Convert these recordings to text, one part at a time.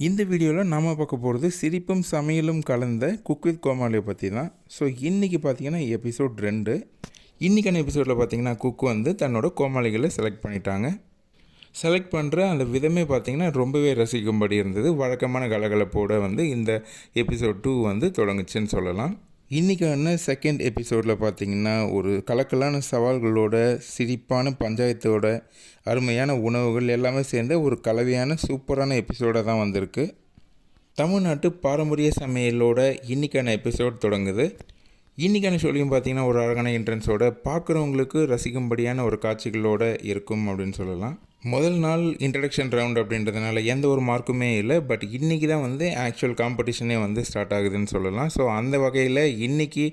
இந்த வீடியோவில் நாம் பார்க்க போகிறது சிரிப்பும் சமையலும் கலந்த குக் வித் கோமாளியை பற்றி தான். ஸோ இன்றைக்கி பார்த்தீங்கன்னா எபிசோட் 2. இன்றைக்கான எபிசோடில் பார்த்தீங்கன்னா குக் வந்து தன்னோட கோமாளிகளை செலக்ட் பண்ணிட்டாங்க. செலக்ட் பண்ணுற அந்த விதமே பார்த்திங்கன்னா ரொம்பவே ரசிக்கும்படி இருந்தது. வழக்கமான கலகலப்போடு வந்து இந்த எபிசோட் 2 வந்து தொடங்குச்சுன்னு சொல்லலாம். இன்றைக்கான செகண்ட் எபிசோடில் பார்த்திங்கன்னா ஒரு கலக்கலான சவால்களோட, சிரிப்பான பஞ்சாயத்தோட, அருமையான உணவுகள் எல்லாமே சேர்ந்த ஒரு கலவையான சூப்பரான எபிசோடாக தான் வந்திருக்கு. தமிழ்நாட்டு பாரம்பரிய சமையலோட இன்றைக்கான எபிசோட் தொடங்குது. இன்றைக்கான ஷோலையும் பார்த்திங்கன்னா ஒரு அழகான என்ட்ரன்ஸோட, பார்க்குறவங்களுக்கு ரசிக்கும்படியான ஒரு காட்சிகளோடு இருக்கும் அப்படின்னு சொல்லலாம். முதல் நாள் இன்ட்ரடக்ஷன் ரவுண்ட் அப்படின்றதுனால எந்த ஒரு மார்க்குமே இல்லை. பட் இன்றைக்கி தான் வந்து ஆக்சுவல் காம்படிஷனே வந்து ஸ்டார்ட் ஆகுதுன்னு சொல்லலாம். ஸோ அந்த வகையில் இன்றைக்கி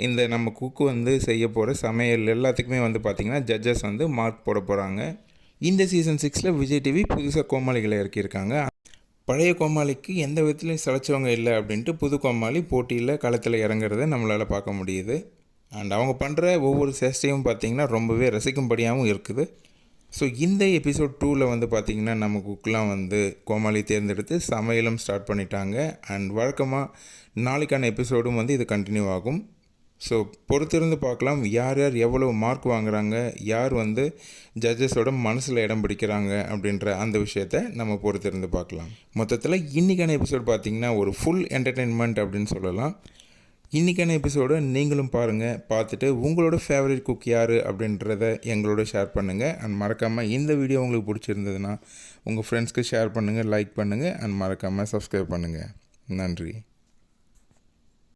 இந்த நம்ம குக்கு வந்து செய்ய போகிற சமையல் எல்லாத்துக்குமே வந்து பார்த்திங்கன்னா ஜட்ஜஸ் வந்து மார்க் போட போகிறாங்க. இந்த சீசன் 6 விஜய் டிவி புதுசாக கோமாளிகளை இறக்கியிருக்காங்க. பழைய கோமாளிக்கு எந்த விதத்துலையும் சளைச்சவங்க இல்லை அப்படின்ட்டு புது கோமாளி போட்டியில் களத்தில் இறங்குறத நம்மளால் பார்க்க முடியுது. அண்ட் அவங்க பண்ணுற ஒவ்வொரு சேஷ்டையும் பார்த்திங்கன்னா ரொம்பவே ரசிக்கும்படியாகவும் இருக்குது. ஸோ இந்த எபிசோட் 2ல் வந்து பார்த்திங்கன்னா நம்ம குக்கெலாம் வந்து கோமாளி தேர்ந்தெடுத்து சமையலும் ஸ்டார்ட் பண்ணிட்டாங்க. அண்ட் வழக்கமாக நாளைக்கான எபிசோடும் வந்து இது கண்டினியூ ஆகும். ஸோ பொறுத்திருந்து பார்க்கலாம் யார் யார் எவ்வளோ மார்க் வாங்குகிறாங்க, யார் வந்து ஜட்ஜஸோட மனசில் இடம் பிடிக்கிறாங்க அப்படின்ற அந்த விஷயத்தை நம்ம பொறுத்திருந்து பார்க்கலாம். மொத்தத்தில் இன்றைக்கான எபிசோட் பார்த்திங்கன்னா ஒரு ஃபுல் என்டர்டெயின்மெண்ட் அப்படின்னு சொல்லலாம். இன்றைக்கான எபிசோடை நீங்களும் பாருங்கள். பார்த்துட்டு உங்களோட ஃபேவரட் குக் யார் அப்படின்றத எங்களோட ஷேர் பண்ணுங்கள். அண்ட் மறக்காமல் இந்த வீடியோ உங்களுக்கு பிடிச்சிருந்ததுன்னா உங்கள் ஃப்ரெண்ட்ஸ்க்கு ஷேர் பண்ணுங்கள், லைக் பண்ணுங்கள். அண்ட் மறக்காமல் சப்ஸ்கிரைப் பண்ணுங்கள். நன்றி.